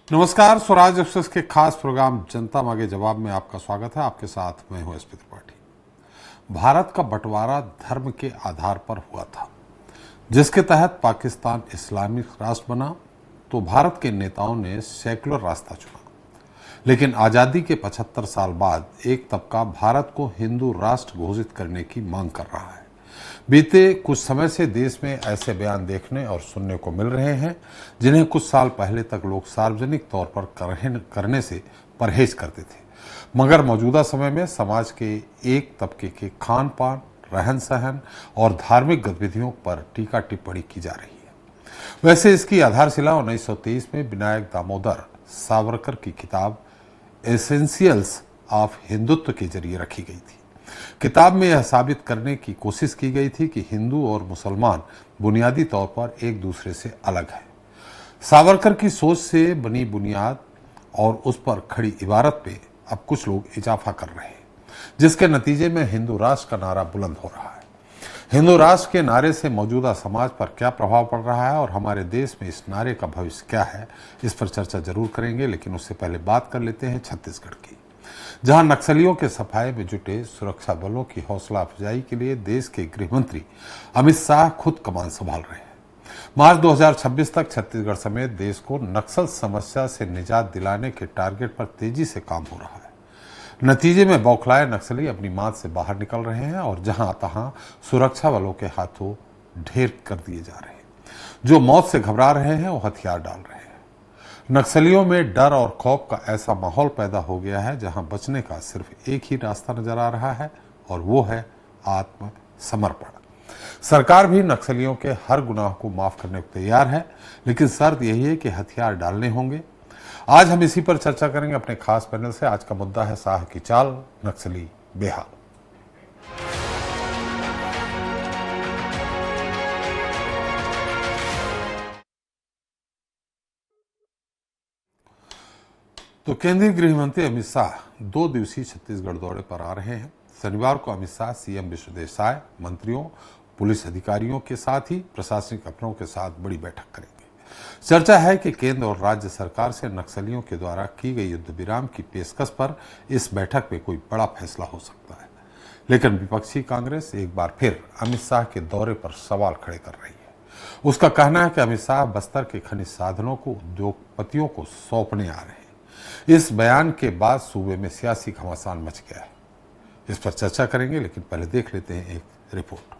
नमस्कार, स्वराज एक्सप्रेस के खास प्रोग्राम जनता मांगे जवाब में आपका स्वागत है। आपके साथ मैं हूं एसपी त्रिपाठी। भारत का बंटवारा धर्म के आधार पर हुआ था, जिसके तहत पाकिस्तान इस्लामिक राष्ट्र बना तो भारत के नेताओं ने सेक्युलर रास्ता चुना। लेकिन आज़ादी के 75 साल बाद एक तबका भारत को हिंदू राष्ट्र घोषित करने की मांग कर रहा है। बीते कुछ समय से देश में ऐसे बयान देखने और सुनने को मिल रहे हैं जिन्हें कुछ साल पहले तक लोग सार्वजनिक तौर पर करने से परहेज करते थे, मगर मौजूदा समय में समाज के एक तबके के खान पान, रहन सहन और धार्मिक गतिविधियों पर टीका टिप्पणी की जा रही है। वैसे इसकी आधारशिला 1923 में विनायक दामोदर सावरकर की किताब एसेंशियल्स ऑफ हिंदुत्व के जरिए रखी गई थी। किताब में यह साबित करने की कोशिश की गई थी कि हिंदू और मुसलमान बुनियादी तौर पर एक दूसरे से अलग है। सावरकर की सोच से बनी बुनियाद और उस पर खड़ी इबारत पे अब कुछ लोग इजाफा कर रहे हैं, जिसके नतीजे में हिंदू राष्ट्र का नारा बुलंद हो रहा है। हिंदू राष्ट्र के नारे से मौजूदा समाज पर क्या प्रभाव पड़ रहा है और हमारे देश में इस नारे का भविष्य क्या है, इस पर चर्चा जरूर करेंगे। लेकिन उससे पहले बात कर लेते हैं छत्तीसगढ़ की, जहां नक्सलियों के सफाये में जुटे सुरक्षा बलों की हौसला अफजाई के लिए देश के गृह मंत्री अमित शाह खुद कमान संभाल रहे हैं। मार्च 2026 तक छत्तीसगढ़ समेत देश को नक्सल समस्या से निजात दिलाने के टारगेट पर तेजी से काम हो रहा है। नतीजे में बौखलाए नक्सली अपनी मात से बाहर निकल रहे हैं और जहां तहां सुरक्षा बलों के हाथों ढेर कर दिए जा रहे हैं। जो मौत से घबरा रहे हैं वो हथियार डाल रहे हैं। नक्सलियों में डर और खौफ का ऐसा माहौल पैदा हो गया है जहां बचने का सिर्फ एक ही रास्ता नजर आ रहा है और वो है आत्मसमर्पण। सरकार भी नक्सलियों के हर गुनाह को माफ करने को तैयार है, लेकिन शर्त यही है कि हथियार डालने होंगे। आज हम इसी पर चर्चा करेंगे अपने खास पैनल से। आज का मुद्दा है शाह की चाल, नक्सली बेहाल। तो केंद्रीय गृह मंत्री अमित शाह 2 दिवसीय छत्तीसगढ़ दौरे पर आ रहे हैं। शनिवार को अमित शाह सीएम विष्णुदेव साय, मंत्रियों, पुलिस अधिकारियों के साथ ही प्रशासनिक अफसरों के साथ बड़ी बैठक करेंगे। चर्चा है कि केंद्र और राज्य सरकार से नक्सलियों के द्वारा की गई युद्ध विराम की पेशकश पर इस बैठक में कोई बड़ा फैसला हो सकता है। लेकिन विपक्षी कांग्रेस एक बार फिर अमित शाह के दौरे पर सवाल खड़े कर रही है। उसका कहना है कि अमित शाह बस्तर के खनिज साधनों को उद्योगपतियों को सौंपने आ रहे हैं। इस बयान के बाद सूबे में सियासी घमासान मच गया है। इस पर चर्चा करेंगे, लेकिन पहले देख लेते हैं एक रिपोर्ट।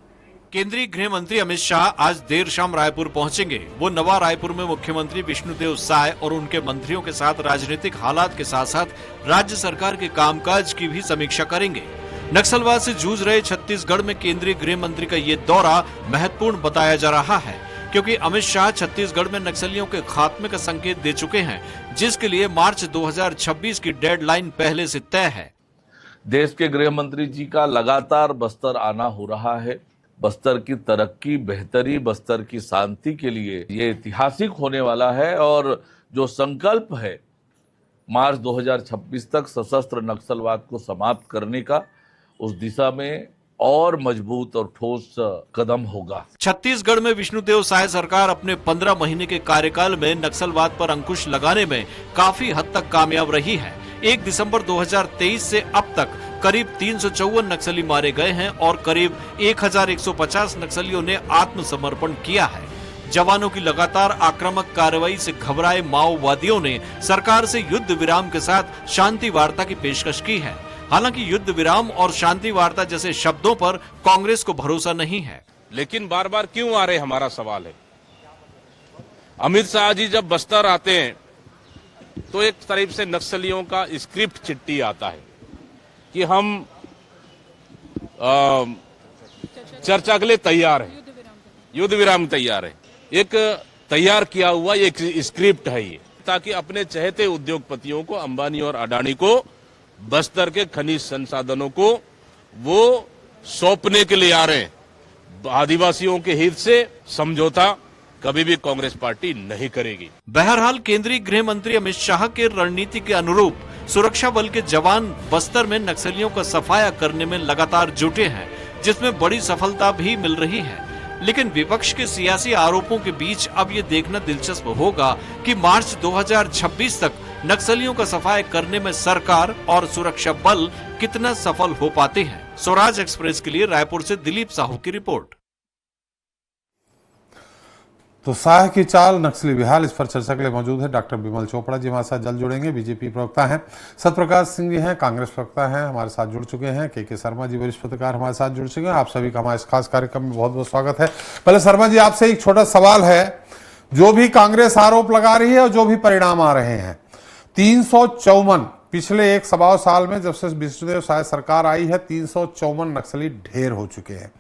केंद्रीय गृह मंत्री अमित शाह आज देर शाम रायपुर पहुंचेंगे। वो नवा रायपुर में मुख्यमंत्री विष्णुदेव साय और उनके मंत्रियों के साथ राजनीतिक हालात के साथ साथ राज्य सरकार के कामकाज की भी समीक्षा करेंगे। नक्सलवाद से जूझ रहे छत्तीसगढ़ में केंद्रीय गृह मंत्री का ये दौरा महत्वपूर्ण बताया जा रहा है, क्योंकि अमित शाह छत्तीसगढ़ में नक्सलियों के खात्मे का संकेत दे चुके हैं, जिसके लिए मार्च 2026 की डेडलाइन पहले से तय है। देश के गृह मंत्री जी का लगातार बस्तर आना हो रहा है। बस्तर की तरक्की, बेहतरी, बस्तर की शांति के लिए ये ऐतिहासिक होने वाला है और जो संकल्प है मार्च 2026 तक सशस्त्र नक्सलवाद को समाप्त करने का, उस दिशा में और मजबूत और ठोस कदम होगा। छत्तीसगढ़ में विष्णुदेव साय सरकार अपने 15 महीने के कार्यकाल में नक्सलवाद पर अंकुश लगाने में काफी हद तक कामयाब रही है। 1 दिसंबर 2023 से अब तक करीब 354 नक्सली मारे गए हैं और करीब 1150 नक्सलियों ने आत्मसमर्पण किया है। जवानों की लगातार आक्रामक कार्रवाई से घबराए माओवादियों ने सरकार से युद्ध विराम के साथ शांति वार्ता की पेशकश की है। हालांकि युद्ध विराम और शांति वार्ता जैसे शब्दों पर कांग्रेस को भरोसा नहीं है। लेकिन बार बार क्यों आ रहे, हमारा सवाल है। अमित शाह जी जब बस्तर आते हैं तो एक तरफ से नक्सलियों का स्क्रिप्ट चिट्ठी आता है कि हम चर्चा के लिए तैयार हैं, युद्ध विराम तैयार है। एक तैयार किया हुआ एक स्क्रिप्ट है ये, ताकि अपने चहेते उद्योगपतियों को, अंबानी और अडानी को, बस्तर के खनिज संसाधनों को वो सौंपने के लिए आ रहे हैं। आदिवासियों के हित से समझौता कभी भी कांग्रेस पार्टी नहीं करेगी। बहरहाल केंद्रीय गृह मंत्री अमित शाह के रणनीति के अनुरूप सुरक्षा बल के जवान बस्तर में नक्सलियों का सफाया करने में लगातार जुटे हैं, जिसमें बड़ी सफलता भी मिल रही है। लेकिन विपक्ष के सियासी आरोपों के बीच अब ये देखना दिलचस्प होगा कि मार्च 2026 तक नक्सलियों का सफाया करने में सरकार और सुरक्षा बल कितना सफल हो पाते हैं। स्वराज एक्सप्रेस के लिए रायपुर से दिलीप साहू की रिपोर्ट। तो शाह की चाल, नक्सली बिहाल, इस पर चर्चा के लिए मौजूद है डॉक्टर बिमल चोपड़ा जी, हमारे साथ जल्द जुड़ेंगे। बीजेपी प्रवक्ता हैं, सत्यप्रकाश सिंह जी हैं, कांग्रेस प्रवक्ता हैं, हमारे साथ जुड़ चुके हैं। के शर्मा जी वरिष्ठ पत्रकार हमारे साथ जुड़ चुके हैं। आप सभी का हमारे इस खास कार्यक्रम में बहुत बहुत स्वागत है। पहले शर्मा जी आपसे एक छोटा सवाल है, जो भी कांग्रेस आरोप लगा रही है और जो भी परिणाम आ रहे हैं, 354 पिछले एक सवा साल में जब से विष्णुदेव साय सरकार आई है, 354 नक्सली ढेर हो चुके हैं।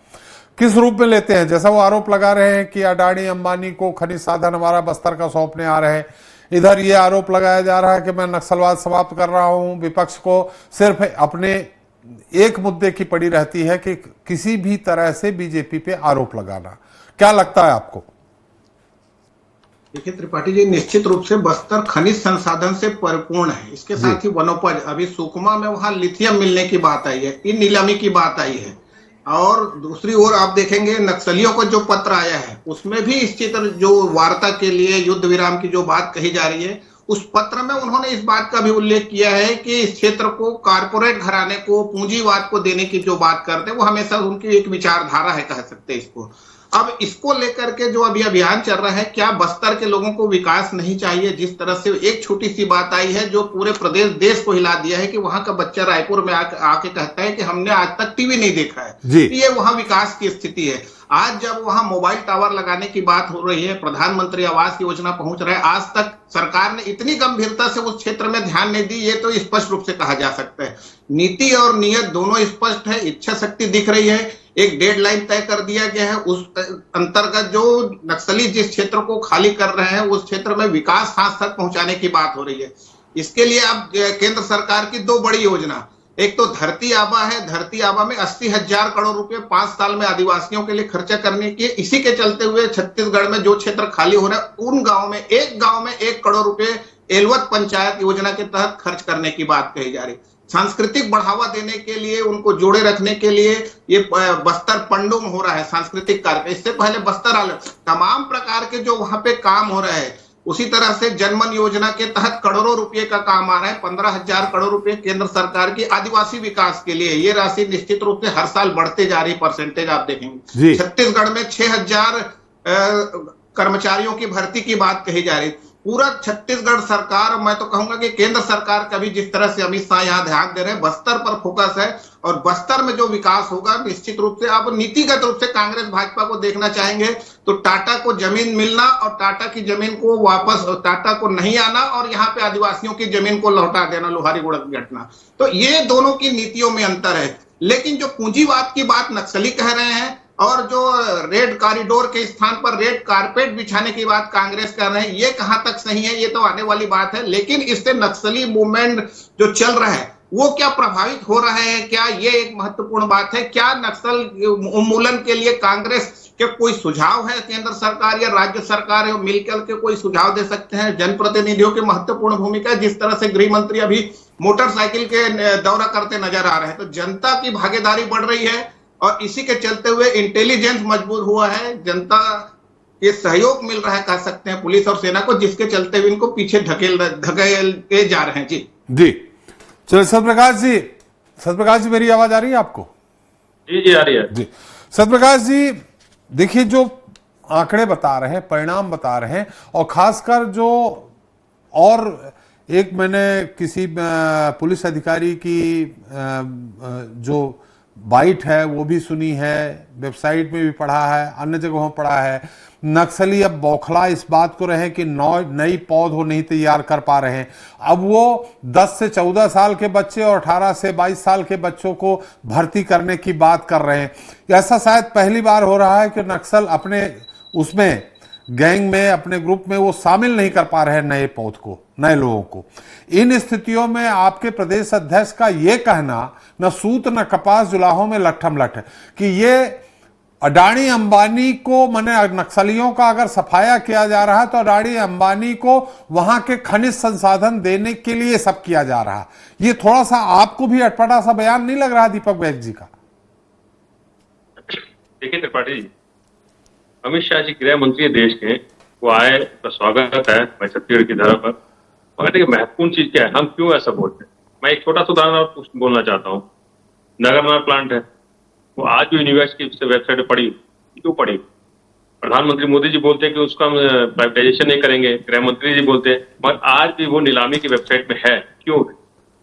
किस रूप में लेते हैं? जैसा वो आरोप लगा रहे हैं कि अडानी अंबानी को खनिज साधन हमारा बस्तर का सौंपने आ रहे हैं, इधर ये आरोप लगाया जा रहा है कि मैं नक्सलवाद समाप्त कर रहा हूं। विपक्ष को सिर्फ अपने एक मुद्दे की पड़ी रहती है कि किसी भी तरह से बीजेपी पे आरोप लगाना। क्या लगता है आपको? देखिए त्रिपाठी जी, निश्चित रूप से बस्तर खनिज संसाधन से परिपूर्ण है। इसके साथ ही वनोपज, अभी सुकमा में वहां लिथियम मिलने की बात आई है, इन नीलामी की बात आई है। और दूसरी ओर आप देखेंगे नक्सलियों को जो पत्र आया है उसमें भी इस चित्र जो वार्ता के लिए युद्ध विराम की जो बात कही जा रही है, उस पत्र में उन्होंने इस बात का भी उल्लेख किया है कि इस क्षेत्र को कारपोरेट घराने को, पूंजीवाद को देने की जो बात करते हैं वो हमेशा उनकी एक विचारधारा है, कह सकते हैं इसको। अब इसको लेकर के जो अभी अभियान चल रहा है, क्या बस्तर के लोगों को विकास नहीं चाहिए? जिस तरह से एक छोटी सी बात आई है जो पूरे प्रदेश देश को हिला दिया है कि वहां का बच्चा रायपुर में आके कहता है कि हमने आज तक टीवी नहीं देखा है। ये वहां विकास की स्थिति है। आज जब वहां मोबाइल टावर लगाने की बात हो रही है, प्रधानमंत्री आवास योजना पहुंच रहा है, आज तक सरकार ने इतनी गंभीरता से उस क्षेत्र में ध्यान नहीं दी, ये तो स्पष्ट रूप से कहा जा सकता है। नीति और नियत दोनों स्पष्ट है, इच्छा शक्ति दिख रही है, एक डेडलाइन तय कर दिया गया है। उस अंतर्गत जो नक्सली जिस क्षेत्र को खाली कर रहे हैं उस क्षेत्र में विकास हाथ तक पहुंचाने की बात हो रही है। इसके लिए अब केंद्र सरकार की दो बड़ी योजना, एक तो धरती आबा है, धरती आबा में 80,000 करोड़ रुपए 5 साल में आदिवासियों के लिए खर्चा करने की। इसी के चलते हुए छत्तीसगढ़ में जो क्षेत्र खाली हो रहा है उन गांव में 1 करोड़ रुपए एलवत पंचायत योजना के तहत खर्च करने की बात कही जा रही। सांस्कृतिक बढ़ावा देने के लिए, उनको जोड़े रखने के लिए ये बस्तर पंडुम हो रहा है सांस्कृतिक कार्यक्रम। इससे पहले बस्तर आलम, तमाम प्रकार के जो वहां पे काम हो रहे हैं। उसी तरह से जनमन योजना के तहत करोड़ों रुपए का काम आ रहा है, 15,000 करोड़ रुपए केंद्र सरकार की आदिवासी विकास के लिए। ये राशि निश्चित रूप से हर साल बढ़ते जा रही, परसेंटेज आप देखेंगे। छत्तीसगढ़ में 6,000 कर्मचारियों की भर्ती की बात कही जा रही। पूरा छत्तीसगढ़ सरकार, मैं तो कहूंगा कि केंद्र सरकार का भी जिस तरह से अमित शाह यहाँ ध्यान दे रहे हैं, बस्तर पर फोकस है। और बस्तर में जो विकास होगा निश्चित रूप से आप नीतिगत रूप से कांग्रेस भाजपा को देखना चाहेंगे तो टाटा को जमीन मिलना और टाटा की जमीन को वापस, टाटा को नहीं आना और यहाँ पे आदिवासियों की जमीन को लौटा देना, लोहारी गुड़ा की घटना। तो ये दोनों की नीतियों में अंतर है। लेकिन जो पूंजीवाद की बात नक्सली कह रहे हैं और जो रेड कॉरिडोर के स्थान पर रेड कारपेट बिछाने की बात कांग्रेस कर रहे हैं, ये कहां तक सही है ये तो आने वाली बात है। लेकिन इससे नक्सली मूवमेंट जो चल रहा है वो क्या प्रभावित हो रहा है, क्या ये एक महत्वपूर्ण बात है। क्या नक्सल उन्मूलन के लिए कांग्रेस के कोई सुझाव है? केंद्र सरकार या राज्य सरकार मिलकर के कोई सुझाव दे सकते हैं? जनप्रतिनिधियों की महत्वपूर्ण भूमिका, जिस तरह से गृह मंत्री अभी मोटरसाइकिल के दौरा करते नजर आ रहे हैं, तो जनता की भागीदारी बढ़ रही है और इसी के चलते हुए इंटेलिजेंस मजबूत हुआ है, जनता के सहयोग मिल रहा है, कह सकते हैं पुलिस और सेना को, जिसके चलते हुए इनको पीछे धकेलते जा रहे हैं। जी चलो सत्यप्रकाश जी मेरी आवाज आ रही है आपको? जी आ रही है जी। सत्यप्रकाश जी देखिए, जो आंकड़े बता रहे हैं, परिणाम बता रहे हैं, और खासकर जो, और एक मैंने किसी पुलिस अधिकारी की जो बाइट है वो भी सुनी है, वेबसाइट में भी पढ़ा है, अन्य जगहों पढ़ा है। नक्सली अब बौखला इस बात को रहे कि नई पौध वो नहीं तैयार कर पा रहे हैं। अब वो 10 से 14 साल के बच्चे और 18 से 22 साल के बच्चों को भर्ती करने की बात कर रहे हैं। ऐसा शायद पहली बार हो रहा है कि नक्सल अपने उसमें गैंग में, अपने ग्रुप में वो शामिल नहीं कर पा रहे हैं नए पौध को, नए लोगों को। इन स्थितियों में आपके प्रदेश अध्यक्ष का ये कहना, न सूत न कपास जुलाहों में लट्ठम लट है, कि ये अडानी अंबानी को, माने नक्सलियों का अगर सफाया किया जा रहा है तो अडानी अंबानी को वहां के खनिज संसाधन देने के लिए सब किया जा रहा है। ये थोड़ा सा आपको भी अटपटा सा बयान नहीं लग रहा दीपक बैग जी का? देखिए त्रिपाठी जी, अमित शाह जी गृह मंत्री देश के, वो आए तो स्वागत है भाई छत्तीसगढ़ की धरा पर। मगर देखिए महत्वपूर्ण चीज क्या है, हम क्यों ऐसा बोलते हैं। मैं एक छोटा सा उदाहरण और बोलना चाहता हूँ। नगरनार प्लांट है, वो आज भी यूनिवर्सिटी की वेबसाइट पर पड़ी, क्यों पड़ी। प्रधानमंत्री मोदी जी बोलते हैं कि उसका हम प्राइवेटाइजेशन नहीं करेंगे, गृह मंत्री जी बोलते हैं, मगर आज भी वो नीलामी की वेबसाइट में है, क्यों है।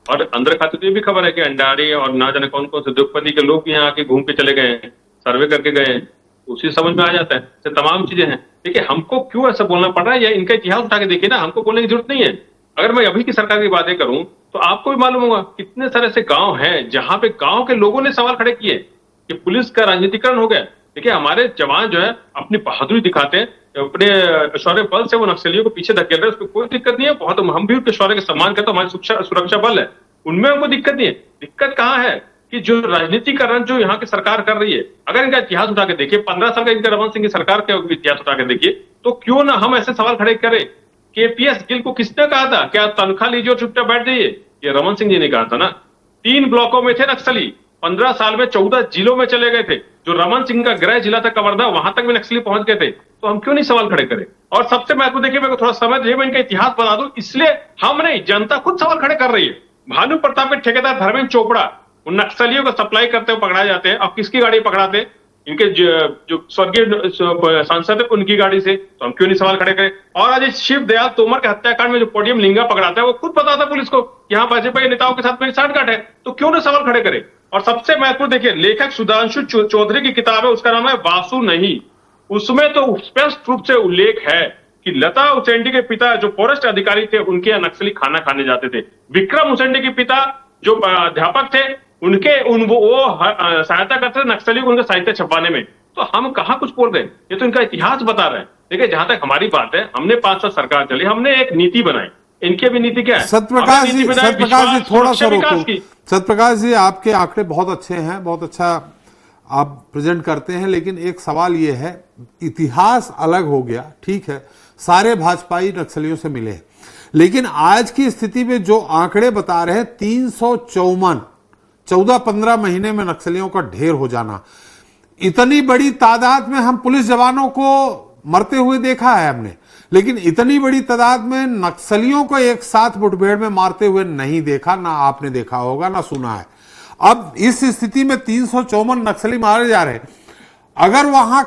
और अंदर खाते तो ये भी खबर है कि अंडारी और ना जाने कौन कौन से उद्योगपति के लोग यहाँ आके घूम के चले गए हैं, सर्वे करके गए हैं, उसी समझ में आ जाता है। तो तमाम चीजें हैं। देखिए हमको क्यों ऐसा बोलना पड़ रहा है, या इनका इतिहास उठा के देखिए ना, हमको बोलने की जरूरत नहीं है। अगर मैं अभी की सरकार की बातें करूं तो आपको भी मालूम होगा कितने सारे ऐसे गांव हैं जहां पे गांव के लोगों ने सवाल खड़े किए कि पुलिस का राजनीतिकरण हो गया। देखिए हमारे जवान जो है अपनी बहादुरी दिखाते हैं, अपने शौर्य बल से वो नक्सलियों को पीछे धकेल रहे हैं, उसमें कोई दिक्कत नहीं है। बहुत हम भी उनके शौर्य का सम्मान करते हैं, हमारी सुरक्षा बल है, उनमें हमको दिक्कत नहीं है। दिक्कत कहाँ है कि जो राजनीतिकरण जो यहाँ की सरकार कर रही है, अगर इनका इतिहास उठा के देखिए, 15 साल का इनका रमन सिंह की सरकार का इतिहास उठा के देखिए, तो क्यों ना हम ऐसे सवाल खड़े करें। केपीएस गिल को किसने कहा था क्या तनख्वाह लीजिए और चुपचाप बैठ जाइए, ये रमन सिंह जी ने कहा था ना। 3 ब्लॉकों में थे नक्सली, 15 साल में 14 जिलों में चले गए थे। जो रमन सिंह का गृह जिला था कवर्धा, वहां तक भी नक्सली पहुंच गए थे। तो हम क्यों नहीं सवाल खड़े करें। और सबसे महत्वपूर्ण देखिए, मेरे को थोड़ा समय दीजिए, मैं इनका इतिहास बता दूं, इसलिए हम नहीं, जनता खुद सवाल खड़े कर रही है। भानु प्रताप के ठेकेदार धर्मेंद्र चोपड़ा उन नक्सलियों को सप्लाई करते हुए पकड़ाए जाते हैं। अब किसकी गाड़ी पकड़ाते हैं, इनके जो स्वर्गीय सांसद है उनकी गाड़ी से। तो हम क्यों नहीं सवाल खड़े करें। और आज शिव दयाल तोमर के हत्याकांड में जो पोडियम लिंगा पकड़ाता है, वो खुद बताता है पुलिस को यहाँ भाजपा के नेताओं के साथ मेरी साठगांठ है। तो क्यों ना सवाल खड़े करें। और सबसे महत्वपूर्ण देखिए, लेखक सुधांशु चौधरी की किताब है, उसका नाम है वासु नहीं। उसमें तो स्पष्ट रूप से उल्लेख है कि लता उसेंडी के पिता जो फॉरेस्ट अधिकारी थे, उनके यहाँ नक्सली खाना खाने जाते थे। विक्रम उसेंडी के पिता जो अध्यापक थे, उनके वो सहायता करते थे नक्सली को उनका साहित्य छपवाने में। तो हम कहाँ कुछ बोल रहे हैं, ये तो इनका इतिहास बता रहे हैं। देखिए जहां तक हमारी बात है, हमने 5 साल सरकार चली, हमने एक नीति बनाई। इनकी भी नीति क्या है। सत्यप्रकाश जी थोड़ा सा रोको। सत्यप्रकाश जी, आपके आंकड़े बहुत अच्छे हैं, बहुत अच्छा आप प्रेजेंट करते हैं, लेकिन एक सवाल ये है, इतिहास अलग हो गया, ठीक है, सारे भाजपाई नक्सलियों से मिले, लेकिन आज की स्थिति में जो आंकड़े बता रहे हैं 354, 14-15 महीने में नक्सलियों का ढेर हो जाना, इतनी बड़ी तादाद में हम पुलिस जवानों को मरते हुए देखा है हमने, लेकिन इतनी बड़ी तादाद में नक्सलियों को एक साथ मुठभेड़ में मारते हुए नहीं देखा, ना आपने देखा होगा ना सुना है। अब इस स्थिति में 354 नक्सली मारे जा रहे हैं। अगर वहां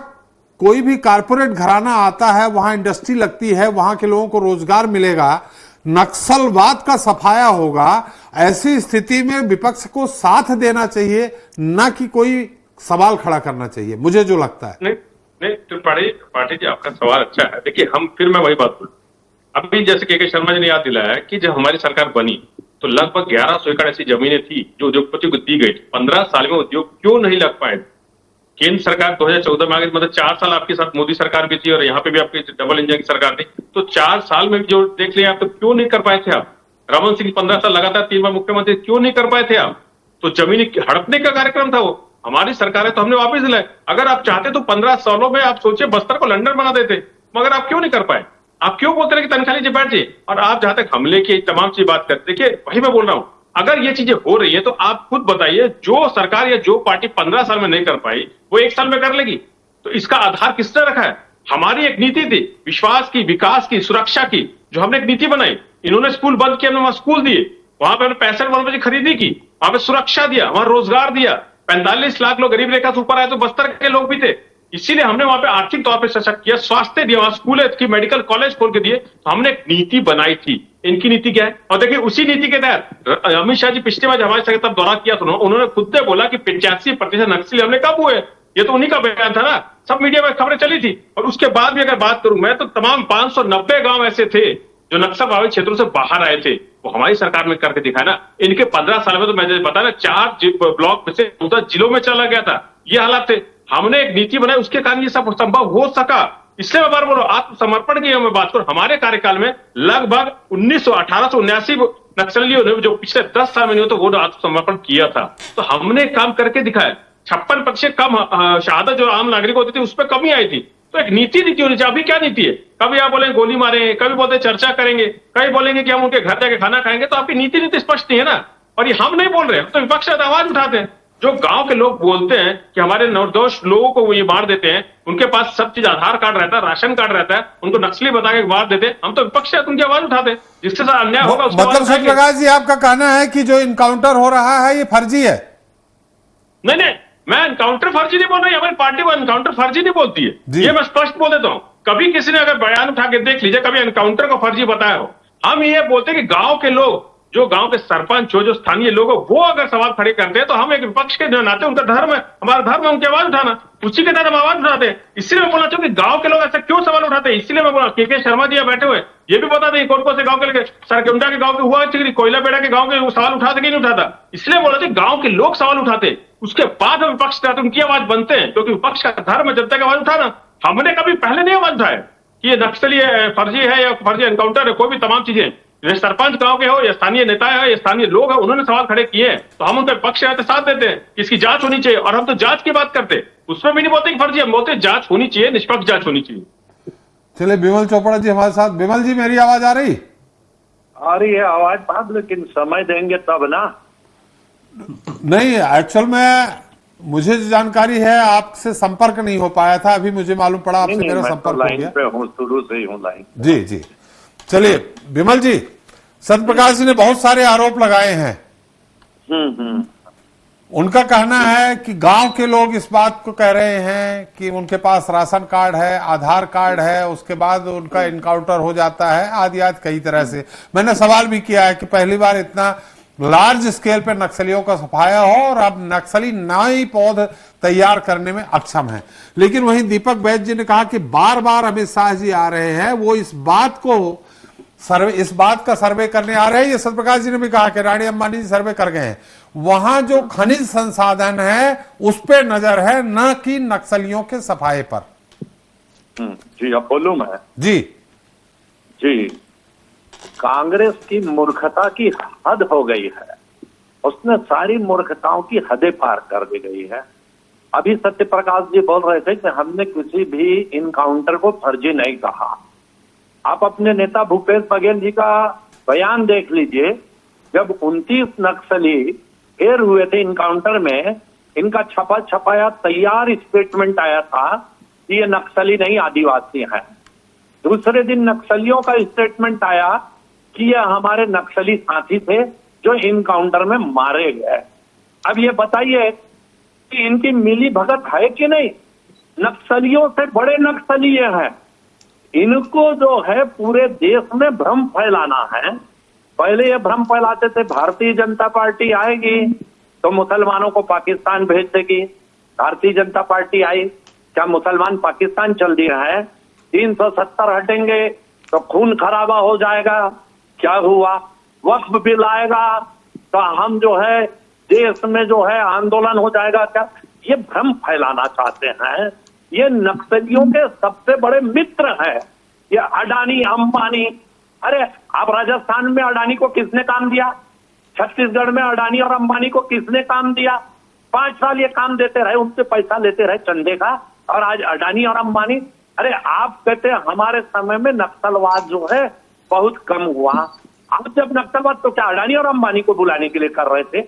कोई भी कारपोरेट घराना आता है, वहां इंडस्ट्री लगती है, वहां के लोगों को रोजगार मिलेगा, नक्सलवाद का सफाया होगा, ऐसी स्थिति में विपक्ष को साथ देना चाहिए, ना कि कोई सवाल खड़ा करना चाहिए, मुझे जो लगता है। नहीं त्रिपाठी जी, आपका सवाल अच्छा है। देखिए मैं वही बात बोलूं, अभी जैसे के शर्मा जी ने याद दिलाया कि जब हमारी सरकार बनी तो लगभग 1100 एकड़ ऐसी जमीनें थी जो उद्योगपतियों को दी गई थी। 15 साल में उद्योग क्यों नहीं लग पाए। केंद्र सरकार 2014 में आ गई, मतलब 4 साल आपके साथ मोदी सरकार भी थी और यहाँ पे भी आपकी डबल इंजन की सरकार थी। तो 4 साल में जो देख लिया आप, तो क्यों नहीं कर पाए थे आप। रमन सिंह 15 साल लगातार 3 बार मुख्यमंत्री, क्यों नहीं कर पाए थे आप। तो जमीन हड़पने का कार्यक्रम था वो। हमारी सरकार है तो हमने वापस दिलाए। अगर आप चाहते तो 15 सालों में आप सोचिए बस्तर को लंदन बना देते, मगर आप क्यों नहीं कर पाए। आप क्यों बोलते रहे कि तनख्वाह लीजिए बैठ जाइए। और आप जहां तक हमले की तमाम चीज बात करते, देखिए वही मैं बोल रहा हूं, अगर ये चीजें हो रही है तो आप खुद बताइए, जो सरकार या जो पार्टी 15 साल में नहीं कर पाई वो 1 साल में कर लेगी। तो इसका आधार किसने रखा है। हमारी एक नीति थी विश्वास की, विकास की, सुरक्षा की, जो हमने एक नीति बनाई। इन्होंने स्कूल बंद किया, हमने वहां स्कूल दिए, वहां पे हमने 65 बल्ब की खरीदी की, वहां पे सुरक्षा दिया, वहां रोजगार दिया। 45 लाख लोग गरीब रेखा से ऊपर आए तो बस्तर के लोग भी थे, इसीलिए हमने वहां पे आर्थिक तौर पे सशक्त किया, स्वास्थ्य दिया, वहां स्कूल की मेडिकल कॉलेज खोल के दिए। तो हमने एक नीति बनाई थी। इनकी नीति क्या है। और देखिए उसी नीति के तहत अमित शाह जी पिछले बार हमारे साथ दौरा किया था, उन्होंने खुद ने बोला कि 85% नक्सली हमले कब हुए। ये तो उन्हीं का बयान था ना, सब मीडिया में खबरें चली थी। और उसके बाद भी अगर बात करूं मैं, तो तमाम 590 गांव ऐसे थे जो नक्सल प्रभावित क्षेत्रों से बाहर आए थे, वो हमारी सरकार में करके दिखाया ना। इनके 15 साल में तो मैंने बताया ना, 4 ब्लॉक में से 14 जिलों में चला गया था, ये हालात थे। हमने एक नीति बनाई, उसके कारण ये सब संभव हो सका। इसलिए मैं बार बोलो, आत्मसमर्पण की मैं बात करूं, हमारे कार्यकाल में लगभग 1879 नक्सलियों ने, जो पिछले 10 साल में नहीं हो, तो वो आत्मसमर्पण किया था। तो हमने काम करके दिखाया। 56% कम शहादत जो आम नागरिक होती थी, उस पर कमी आई थी। तो एक नीति होनी चाहिए। अभी क्या नीति है, कभी आप बोलेंगे गोली मारेंगे, कभी बोलते चर्चा करेंगे, कभी बोलेंगे कि हम उनके घर जाके खाना खाएंगे। तो आपकी नीति स्पष्ट नहीं है ना। और ये हम नहीं बोल रहे, हम तो विपक्ष आवाज उठाते हैं। जो गांव के लोग बोलते हैं कि हमारे निर्दोष लोगों को वो ये मार देते हैं, उनके पास सब चीज आधार कार्ड रहता है, राशन कार्ड रहता है, उनको नक्सली बता के मार देते, हम तो विपक्ष है, उनकी आवाज उठाते, जिसके साथ अन्याय होगा उसकी आवाज मतलब उठाएंगे। सत्यप्रकाश जी, आपका कहना है कि जो इनकाउंटर हो रहा है ये फर्जी है? नहीं नहीं, मैं एनकाउंटर फर्जी नहीं बोल रही, हमारी पार्टी वो एनकाउंटर फर्जी नहीं बोलती है, ये मैं स्पष्ट बोल देता हूं। कभी किसी ने अगर बयान उठा के देख लीजिए, कभी एनकाउंटर को फर्जी बताया हो। हम ये बोलते हैं कि गांव के लोग, जो गांव के सरपंच हो, जो स्थानीय लोग हो, वो अगर सवाल खड़े करते हैं तो हम एक विपक्ष के नाते, उनका धर्म है, हमारा धर्म है उनकी आवाज उठाना, उसी के तहत हम आवाज उठाते हैं। इसलिए मैं बोलना चाहूँ कि गांव के लोग ऐसा क्यों सवाल उठाते हैं, इसलिए मैं बोला के शर्मा जी बैठे हुए ये भी बता दें कौन कौन से गांव के लेके, सरकुंडा के गांव के हुआ, कोयला बेड़ा के गांव के सवाल उठाते कि नहीं उठाता, इसलिए बोला था गांव के लोग सवाल उठाते, उसके बाद हम विपक्ष के उनकी आवाज बनते हैं, क्योंकि विपक्ष का धर्म है जनता की आवाज उठाना। हमने कभी पहले नहीं आवाज उठाया कि ये नक्सली फर्जी है या फर्जी एनकाउंटर है, कोई भी तमाम चीजें, सरपंच गांव के हो या स्थानीय नेता है या स्थानीय लोग हैं, उन्होंने सवाल खड़े किए हैं तो हम उनके पक्ष के साथ देते हैं कि इसकी जांच होनी चाहिए। और हम तो जांच की बात करते, उसमें भी नहीं बोलते कि फर्जी, हम बोलते जांच होनी चाहिए, निष्पक्ष जांच होनी चाहिए। चलिए, बिमल चोपड़ा जी हमारे साथ। बिमल जी, मेरी आवाज आ रही है आवाज बात, लेकिन समय देंगे तब ना। नहीं, एक्चुअल में मुझे जो जानकारी है आपसे संपर्क नहीं हो पाया था, अभी मुझे मालूम पड़ा आपसे मेरा संपर्क हो गया। पे हूँ, शुरू से ही हूँ लाइन। जी जी, चलिए बिमल जी, सत्यप्रकाश जी ने बहुत सारे आरोप लगाए हैं। उनका कहना है कि गांव के लोग इस बात को कह रहे हैं कि उनके पास राशन कार्ड है, आधार कार्ड है, उसके बाद उनका इनकाउंटर हो जाता है, आदि आदि कई तरह से। मैंने सवाल भी किया है कि पहली बार इतना लार्ज स्केल पे नक्सलियों का सफाया हो और अब नक्सली नई पौध तैयार करने में अक्षम है। लेकिन वहीं दीपक बैज जी ने कहा कि बार बार अमित शाह जी आ रहे हैं, वो इस बात का सर्वे करने आ रहे हैं। ये सत्यप्रकाश जी ने भी कहा कि रानी अंबानी जी सर्वे कर गए हैं, वहां जो खनिज संसाधन है उस पे नजर है, न कि नक्सलियों के सफाये पर। जी, अब बोलूं मैं? जी जी, कांग्रेस की मूर्खता की हद हो गई है, उसने सारी मूर्खताओं की हदें पार कर दी गई है। अभी सत्यप्रकाश जी बोल रहे थे कि हमने किसी भी इनकाउंटर को फर्जी नहीं कहा। आप अपने नेता भूपेश बघेल जी का बयान देख लीजिए, जब 29 नक्सली घेर हुए थे इनकाउंटर में, इनका छपा छपाया तैयार स्टेटमेंट आया था कि ये नक्सली नहीं आदिवासी हैं। दूसरे दिन नक्सलियों का स्टेटमेंट आया कि ये हमारे नक्सली साथी थे जो इनकाउंटर में मारे गए। अब ये बताइए कि इनकी मिली भगत है कि नहीं? नक्सलियों से बड़े नक्सली ये हैं। इनको जो है पूरे देश में भ्रम फैलाना है। पहले ये भ्रम फैलाते थे भारतीय जनता पार्टी आएगी तो मुसलमानों को पाकिस्तान भेज देगी। भारतीय जनता पार्टी आई, क्या मुसलमान पाकिस्तान चल दिया है? 370 हटेंगे तो खून खराबा हो जाएगा। क्या हुआ? वक्फ बिल आएगा तो हम जो है देश में जो है आंदोलन हो जाएगा। क्या ये भ्रम फैलाना चाहते हैं? ये नक्सलियों के सबसे बड़े मित्र हैं ये अडानी अंबानी। अरे आप राजस्थान में अडानी को किसने काम दिया? छत्तीसगढ़ में अडानी और अंबानी को किसने काम दिया? 5 साल ये काम देते रहे, उनसे पैसा लेते रहे चंदे का, और आज अडानी और अंबानी। अरे आप कहते हैं हमारे समय में नक्सलवाद जो है बहुत कम हुआ। आप जब नक्सलवाद तो क्या अडानी और अंबानी को बुलाने के लिए कर रहे थे?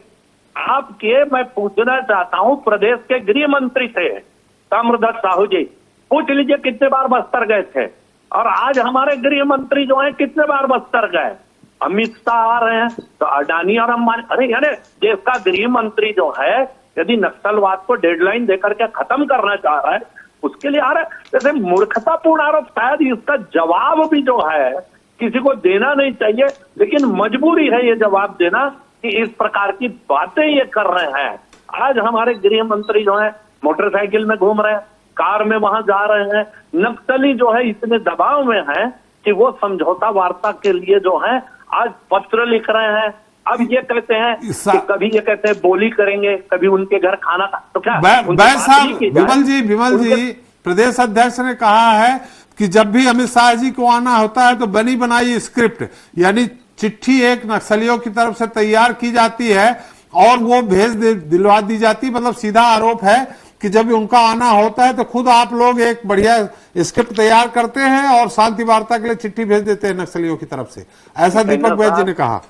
आपके मैं पूछना चाहता हूं, प्रदेश के गृह मंत्री थे ताम्रध्वज साहू जी, पूछ लीजिए कितने बार बस्तर गए थे, और आज हमारे गृह मंत्री जो है कितने बार बस्तर गए। अमित शाह आ रहे हैं तो अडानी और अंबानी। अरे यानी देश का गृह मंत्री जो है यदि नक्सलवाद को डेडलाइन देकर के खत्म करना चाह रहा है, उसके लिए आ रहा है। जैसे मूर्खतापूर्ण आरोप, शायद इसका जवाब भी जो है किसी को देना नहीं चाहिए, लेकिन मजबूरी है ये जवाब देना कि इस प्रकार की बातें ये कर रहे हैं। आज हमारे गृह मंत्री जो है मोटरसाइकिल में घूम रहे हैं, कार में वहां जा रहे हैं। नक्सली जो है इतने दबाव में है कि वो समझौता वार्ता के लिए जो है आज पत्र लिख रहे हैं। अब ये कहते हैं कि कभी ये कहते हैं बोली करेंगे, कभी उनके घर खाना खा, तो क्या विमल जी प्रदेश अध्यक्ष ने कहा है कि जब भी अमित शाह जी को आना होता है तो बनी बनाई स्क्रिप्ट, यानी चिट्ठी एक नक्सलियों की तरफ से तैयार की जाती है और वो दिलवा दी जाती। मतलब सीधा आरोप है कि जब उनका आना होता है तो खुद आप लोग एक बढ़िया स्क्रिप्ट तैयार करते हैं और शांति वार्ता के लिए चिट्ठी भेज देते हैं नक्सलियों की तरफ से। ऐसा दीपक बैज जी ने कहा।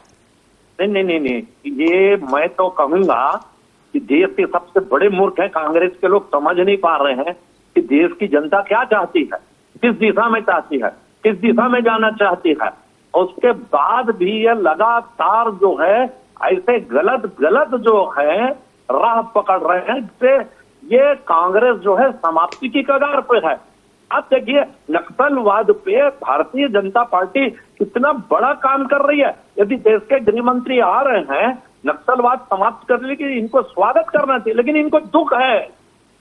नहीं, ये मैं तो कहूंगा कि देश के सबसे बड़े मूर्ख हैं कांग्रेस के लोग, समझ नहीं पा रहे हैं कि देश की जनता क्या चाहती है, किस दिशा में चाहती है, किस दिशा में जाना चाहती है। उसके बाद भी ये लगातार जो है ऐसे गलत जो है राह पकड़ रहे हैं, जिससे ये कांग्रेस जो है समाप्ति की कगार पे है। अब देखिए नक्सलवाद पे भारतीय जनता पार्टी कितना बड़ा काम कर रही है। यदि देश के गृह मंत्री आ रहे हैं नक्सलवाद समाप्त करने के लिए, इनको स्वागत करना चाहिए, लेकिन इनको दुख है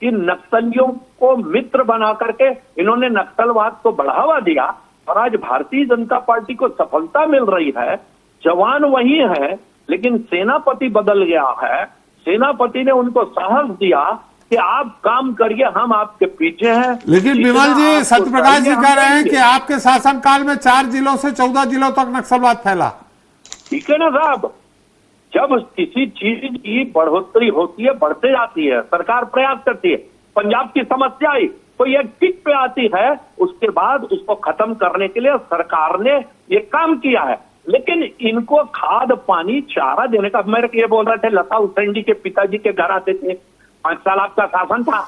कि नक्सलियों को मित्र बना करके इन्होंने नक्सलवाद को बढ़ावा दिया और आज भारतीय जनता पार्टी को सफलता मिल रही है। जवान वही है लेकिन सेनापति बदल गया है। सेनापति ने उनको साहस दिया कि आप काम करिए, हम आपके पीछे हैं। लेकिन विमल जी, सत्यप्रकाश जी कह रहे हैं कि आपके शासनकाल में 4 जिलों से 14 जिलों तक नक्सलवाद फैला। ठीक है ना साहब, जब किसी चीज की बढ़ोतरी होती है, बढ़ते जाती है, सरकार प्रयास करती है। पंजाब की समस्या आई तो ये पिक पे आती है, उसके बाद उसको खत्म करने के लिए सरकार ने ये काम किया है। लेकिन इनको खाद पानी चारा देने का, मेरे ये बोल रहे थे लता हुसैन जी के पिताजी के घर आते थे, 5 साल आपका शासन था,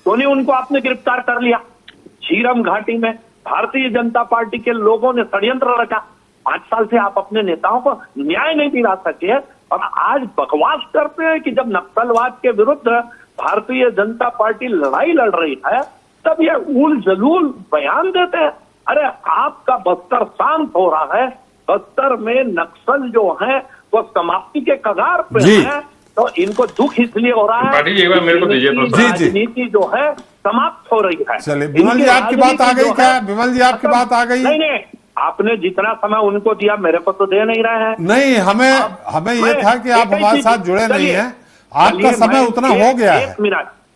तो नहीं उनको आपने गिरफ्तार कर लिया। झीरम घाटी में भारतीय जनता पार्टी के लोगों ने षड्यंत्र रचा। 5 साल से आप अपने नेताओं को न्याय नहीं दिला सके और आज बकवास करते हैं कि जब नक्सलवाद के विरुद्ध भारतीय जनता पार्टी लड़ाई लड़ रही है तब ये उल जलूल बयान देते हैं। अरे आपका बस्तर शांत हो रहा है, बस्तर में नक्सल जो है वो समाप्ति के कगार पे है, तो इनको दुख इसलिए हो रहा है पाटिल जी, एक बार मेरे को दीजिए तो। राजनीति जो है समाप्त हो रही है। चलिए विमल जी, आपकी बात आ गई क्या? विमल जी, आपकी बात आ गई? नहीं, आपने जितना समय उनको दिया मेरे को तो दे नहीं रहे हैं। नहीं, हमें ये था कि आप हमारे साथ जुड़े नहीं हैं, आपका समय उतना हो गया है।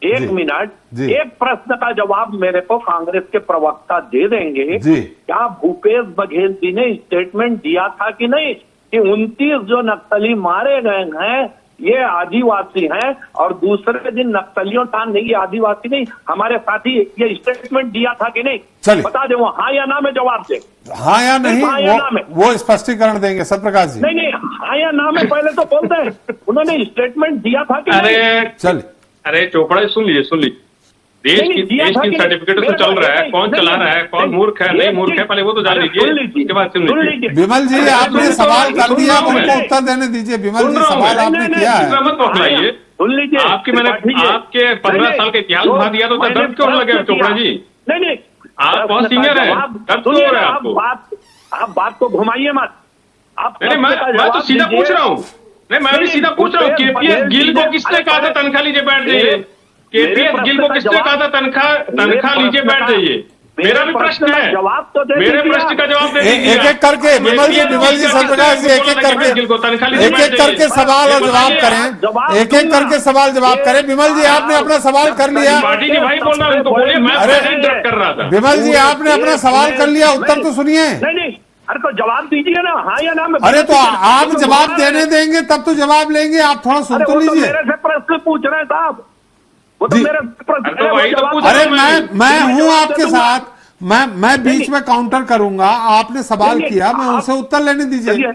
एक मिनट, एक प्रश्न का जवाब मेरे को कांग्रेस के प्रवक्ता दे देंगे। क्या भूपेश बघेल जी ने स्टेटमेंट दिया था कि नहीं कि 29 जो नक्सली मारे गए हैं ये आदिवासी हैं और दूसरे दिन नक्सलियों था नहीं, आदिवासी नहीं, हमारे साथी, ये स्टेटमेंट दिया था कि नहीं? बता दे वो हाँ या ना में जवाब दे। हाँ या नहीं, वो स्पष्टीकरण देंगे सत्यप्रकाश जी। नहीं, हाँ या ना में पहले तो बोलते हैं उन्होंने स्टेटमेंट दिया था कि नहीं? अरे चोपड़ा जी, सुन लीजिए, देश की सर्टिफिकेट तो चल रहा है, कौन चला रहा है, कौन मूर्ख है नहीं मूर्ख है, पहले वो तो जान लीजिए, उसके बाद सुन लीजिए। विमल जी, आपने सवाल कर दिया, उनको उत्तर देने दीजिए। विमल जी, सवाल आपने किया है, मत पकड़ाइए। सुन लीजिए, मैंने आपके 15 साल का इतिहास बता दिया तो दर्द क्यों लगे चोपड़ा जी? नहीं, आप बहुत सीनियर है, दर्द क्यों हो रहा है आपको? आप बात को घुमाइए मत। मैं तो सीधा पूछ रहा हूँ। नहीं, मैं भी सीधा पूछ रहा हूँ, केपीएस गिल को किसने कहा था तनख्वाह लीजिए बैठ जाइए? केपीएस गिल को किसने कहा था तनख्वाह लीजिए बैठ जाइए? मेरा भी प्रश्न है, जवाब तो दे, मेरे प्रश्न का जवाब दे दीजिए। एक करके विमल जी, सत्यप्रकाश जी, एक करके सवाल और जवाब करें, एक करके सवाल जवाब करें। विमल जी, आपने अपना सवाल कर लिया। पार्टी जी भाई बोल रहा हूँ, बोलिए, मैं इंटरप्ट कर रहा था। विमल जी, आपने अपना सवाल कर लिया, उत्तर तो सुनिए। नहीं, अरे तो जवाब दीजिए ना, हाँ या ना में। अरे तो आप जवाब देने देंगे तब तो जवाब लेंगे, आप थोड़ा सुन तो लीजिए। मेरे से प्रश्न पूछ रहे हैं साहब, वो तो मेरे प्रश्न। अरे मैं हूँ आपके साथ, मैं बीच में काउंटर करूंगा। आपने सवाल किया, मैं उनसे उत्तर लेने दीजिए।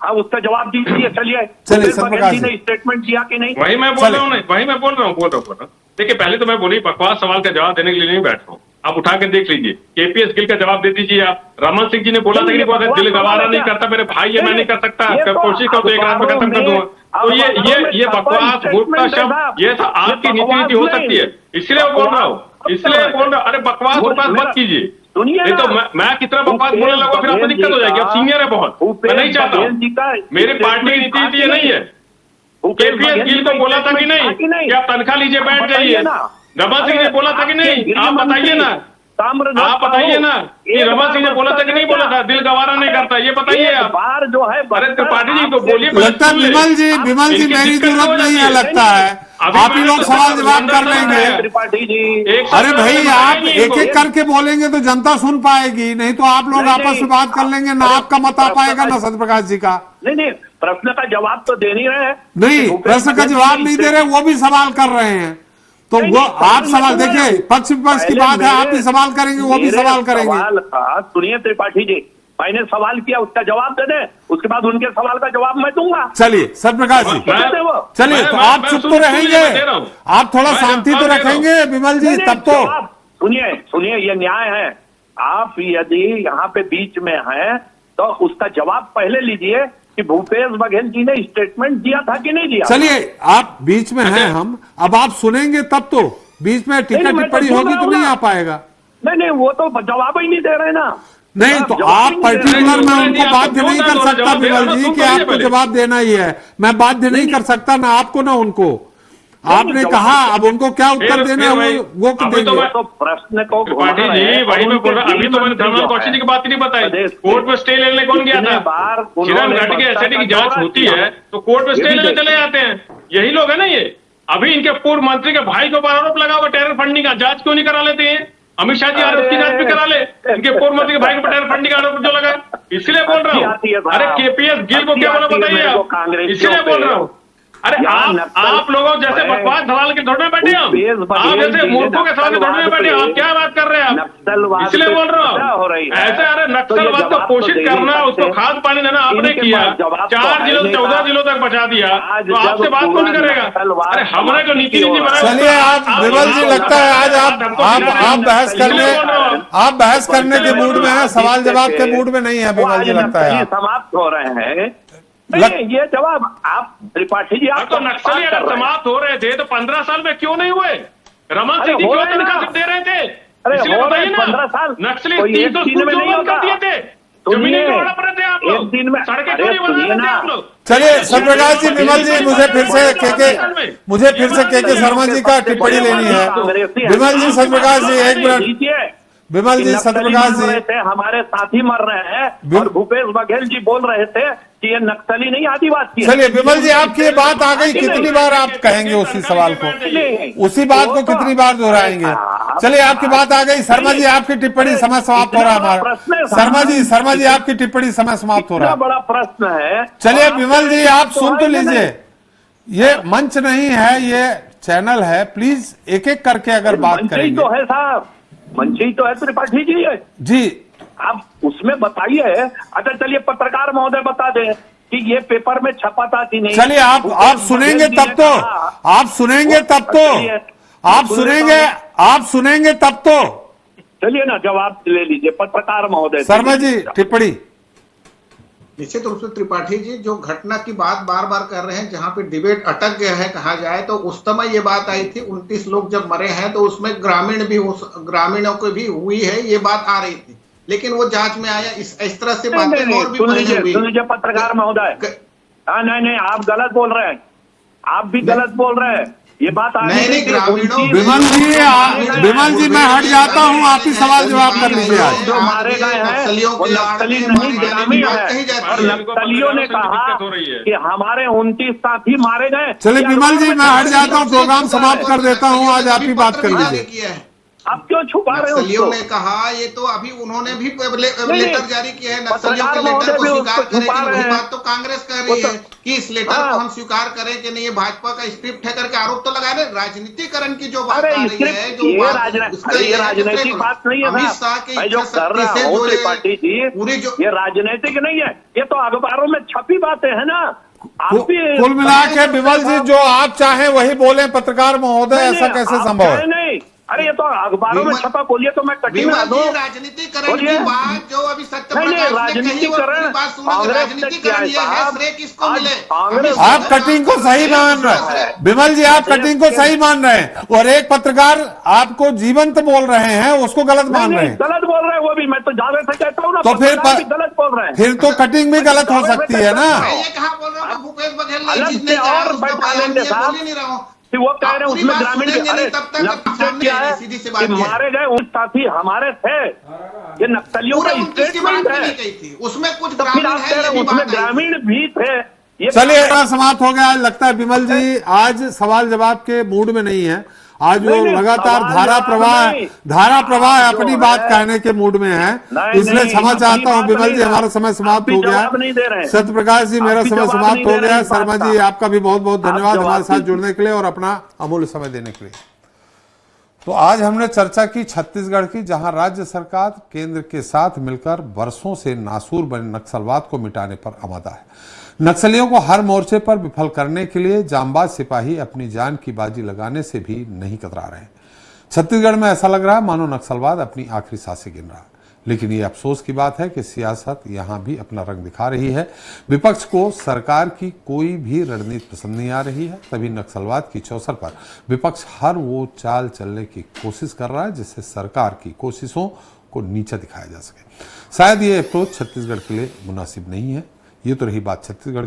हाँ, उसका जवाब दीजिए। चलिए सत्यप्रकाश जी ने स्टेटमेंट दिया कि नहीं? वही मैं बोल रहा हूँ। देखिए, पहले तो मैं बोली बकवास सवाल का जवाब देने के लिए नहीं बैठ रहा हूँ, आप उठा के देख लीजिए। केपीएस गिल का जवाब दे दीजिए आप। रमन सिंह जी ने बोला था कि दिल गवारा नहीं करता, मेरे भाई ये मैं नहीं कर सकता, कोशिश करो तो एक रात में खत्म कर दूंगा। तो ये बकवास मूर्खता शब्द ये आपकी नीति हो सकती है, इसलिए बोल रहा हूँ, अरे बकवास मत कीजिए। नहीं तो मैं कितना बकवास बोलने लगा फिर आपको दिक्कत हो जाएगी। अब सीनियर है बहुत, मैं नहीं चाहता हूँ, मेरी पार्टी की नीति ये नहीं है। केपीएस गिल को बोला था कि नहीं कि आप तनख्वाह लीजिए बैठ जाइए? रमन सिंह ने बोला था कि नहीं? आप बताइए ना, आप बताइए ना कि रमन सिंह ने बोला था कि नहीं बोला था? दिल गवारा नहीं करता, ये बताइए आप। बार जो है, अरे त्रिपाठी जी को बोलिए। लगता है विमल जी मेरी जरूरत नहीं है, लगता है आप ही लोग सवाल जवाब कर लेंगे। अरे भाई, आप एक एक करके बोलेंगे तो जनता सुन पाएगी, नहीं तो आप लोग आपस में बात कर लेंगे, ना आपका मत आ पाएगा ना सत्यप्रकाश जी का। नहीं, प्रश्न का जवाब तो दे नहीं रहे हैं। नहीं, प्रश्न का जवाब नहीं दे रहे, वो भी सवाल कर रहे हैं। तो वो आप सवाल देखिए, पक्ष विपक्ष की बात है, आप भी सवाल करेंगे, वो भी सवाल करेंगे। सुनिए त्रिपाठी जी, मैंने सवाल किया, उसका जवाब दे दे, उसके बाद उनके सवाल का जवाब मैं दूंगा। चलिए सत्यप्रकाश जी, चलिए तो आप चुप तो रहेंगे, आप थोड़ा शांति तो रखेंगे विमल जी, तब तो सुनिए सुनिए, ये न्याय है। आप यदि यहाँ पे बीच में हैं तो उसका जवाब पहले लीजिए कि भूपेश बघेल जी ने स्टेटमेंट दिया था कि नहीं दिया। चलिए आप बीच में हैं, हम अब आप सुनेंगे तब तो, बीच में टीका टिप्पणी होगी तो नहीं आ पाएगा। नहीं वो तो जवाब ही नहीं दे रहे ना। नहीं तो आप पर्टिकुलर मैं उनको बाध्य नहीं कर सकता विमल जी कि आपको जवाब देना ही है, मैं बाध्य नहीं कर सकता ना आपको ना उनको। आपने कहा अब उनको क्या उत्तर देना है वो देंगे। तो प्रश्न को त्रिपाठी जी वही मैं बोल रहा, अभी तो मैंने धर्मलाल कौशिक जी की बात ही नहीं बताई। कोर्ट में स्टे लेने कौन गया था? किरण घाटी के एसआईटी की जांच होती है तो कोर्ट में स्टे लेने चले जाते हैं, यही लोग है ना ये। अभी इनके पूर्व मंत्री के भाई के ऊपर आरोप लगा हुआ टेरर फंडिंग का, जांच क्यों नहीं करा लेते हैं? अमित शाह जी आरोप की जांच भी करा ले, इनके पूर्व मंत्री के भाई के ऊपर टेरर फंडिंग का आरोप जो लगा, इसलिए बोल रहा हूँ। अरे केपीएस गिल को क्या बोला बताइए आप, इसलिए बोल रहा हूँ। अरे आप लोगों जैसे बकवास धवाल के धोने में बैठे हम, आप जैसे मूर्खों के सामने धोने में बैठे, आप क्या बात कर रहे हैं आप? इसलिए बोल रहा हूँ ऐसे। अरे नक्सलवाद को पोषित करना, उसको खाद पानी देना आपने किया, 4 जिलों 14 जिलों तक बचा दिया, तो आपसे बात कौन करेगा? अरे हमने जो नीति बनाई। चलिए आप विमल जी, लगता है आज आप बहस करने के मूड में है, सवाल जवाब के मूड में नहीं है विमल जी, लगता है समाप्त हो रहे हैं। नहीं ये जवाब आप त्रिपाठी जी, आप तो नक्सली अगर समाप्त हो रहे थे तो 15 साल में क्यों नहीं हुए? रमन सिंह जी क्यों तनख्वाह दे रहे थे? इसलिए बताइए ना, 15 साल नक्सली 300 स्कूल क्यों बंद कर दिए थे? जमीनें क्यों हड़प रहे थे आप लोग? एक दिन में सड़कें क्यों नहीं बना रहे थे आप लोग? चलिए सत्यप्रकाश जी, विमल जी, मुझे फिर से के शर्मा जी का टिप्पणी लेनी है। विमल जी, सत्यप्रकाश जी एक मिनट, विमल जी, सत्यप्रकाश जी, हमारे साथी मर रहे हैं और भूपेश बघेल जी बोल रहे थे कि ये नक्सली नहीं आदिवासी। चलिए विमल जी, आपकी ये बात आ गई, कितनी बार आप कहेंगे उसी सवाल को, उसी बात को कितनी बार दोहराएंगे? चलिए आपकी बात आ गई। शर्मा जी आपकी टिप्पणी, समय समाप्त हो रहा है हमारा। शर्मा जी आपकी टिप्पणी, समय समाप्त हो रहा है। बड़ा प्रश्न है। चलिए विमल जी आप सुन तो लीजिए, ये मंच नहीं है, ये चैनल है, प्लीज एक एक करके अगर बात करेंगे। तो है साहब, मंची तो है त्रिपाठी जी आप उसमें बताइए। अच्छा चलिए पत्रकार महोदय बता दें कि ये पेपर में छपा था कि नहीं। चलिए आप सुनेंगे तब तो, आप सुनेंगे तब तो, आप सुनेंगे तब तो। चलिए ना जवाब ले लीजिए पत्रकार महोदय। शर्मा जी टिप्पणी। निश्चित रूप से त्रिपाठी जी जो घटना की बात बार बार कर रहे हैं, जहां पे डिबेट अटक गया है कहा जाए, तो उस समय ये बात आई थी 29 लोग जब मरे हैं तो उसमें ग्रामीणों को भी हुई है, ये बात आ रही थी, लेकिन वो जांच में आया। इस तरह से बातें और भी पहले हुई। सुन लीजिए पत्रकार महोदय, नहीं आप गलत बोल रहे हैं, आप भी गलत बोल रहे हैं। ये बात नहीं ग्रामीणों। विमल जी मैं हट जाता हूँ, आप ही सवाल जवाब कर लीजिए। आज जो मारे गए हैं वो नक्सली नहीं ग्रामीण है, और नक्सलियों ने कहा कि हमारे 29 साथी मारे गए। चलिए विमल जी मैं हट जाता हूँ, प्रोग्राम समाप्त कर देता हूँ, आज आप ही बात कर लीजिए। आप क्यों छुपा रहे हो? नक्सलियों ने कहा, ये तो अभी उन्होंने भी लेटर जारी किया है, नक्सलियों के लेटर को स्वीकार करें कि वही बात तो कांग्रेस कर रही है कि इस लेटर को हम स्वीकार करें कि नहीं, ये भाजपा का स्क्रिप्ट है करके आरोप तो लगा रहे। राजनीतिकरण की जो बात आ रही है, जो ये राजनीतिक बात नहीं है अमित शाह के जो कर रहा हूँ त्रिपाठी जी, पूरी जो ये राजनीतिक नहीं है, ये तो अखबारों में छपी बातें है ना। कुल मिला के विमल जी जो आप चाहें वही बोले पत्रकार महोदय, ऐसा कैसे संभव है? नहीं अरे ये तो अखबारों में छपा, बोलिए तो मैं कटिंग ला दूं। राजनीतिकरण की बात जो अभी राजनीतिकरण किसको मिले? आप कटिंग को सही मान रहे हैं विमल जी, आप कटिंग को सही मान रहे हैं, और एक पत्रकार आपको जीवंत बोल रहे हैं उसको गलत मान रहे हैं। गलत बोल रहे हैं वो भी, मैं तो ज्यादा से कहता हूँ ना, तो फिर गलत बोल रहे हैं। फिर तो कटिंग भी गलत हो सकती है ना। ये कहा बोल रहा हूँ भूपेश बघेल अलग से और बैठा लेंगे साहब, वो कह रहे हैं उसमें ग्रामीण क्या है कि मारे गए उन साथी हमारे थे, ये नक्सलियों का स्टेटमेंट है, उसमें कुछ फिर आप कह रहे हैं उसमें ग्रामीण भी थे। चलिए समाप्त हो गया। लगता है विमल जी आज सवाल जवाब के मूड में नहीं है, आज वो लगातार धारा प्रवाह अपनी बात कहने के मूड में है, इसलिए क्षमा चाहता हूं विमल जी, हमारा समय समाप्त हो गया। सत्यप्रकाश जी मेरा समय समाप्त हो गया। शर्मा जी आपका भी बहुत बहुत धन्यवाद हमारे साथ जुड़ने के लिए और अपना अमूल्य समय देने के लिए। तो आज हमने चर्चा की छत्तीसगढ़ की, जहां राज्य सरकार केंद्र के साथ मिलकर वर्षों से नासूर बने नक्सलवाद को मिटाने पर आमादा है। नक्सलियों को हर मोर्चे पर विफल करने के लिए जांबाज सिपाही अपनी जान की बाजी लगाने से भी नहीं कतरा रहे। छत्तीसगढ़ में ऐसा लग रहा है मानो नक्सलवाद अपनी आखिरी सांसें गिन रहा है। लेकिन ये अफसोस की बात है कि सियासत यहां भी अपना रंग दिखा रही है। विपक्ष को सरकार की कोई भी रणनीति पसंद नहीं आ रही है, तभी नक्सलवाद की चौसर पर विपक्ष हर वो चाल चलने की कोशिश कर रहा है जिससे सरकार की कोशिशों को नीचा दिखाया जा सके। शायद ये अप्रोच छत्तीसगढ़ के लिए मुनासिब नहीं है। ये तो रही बात छत्तीसगढ़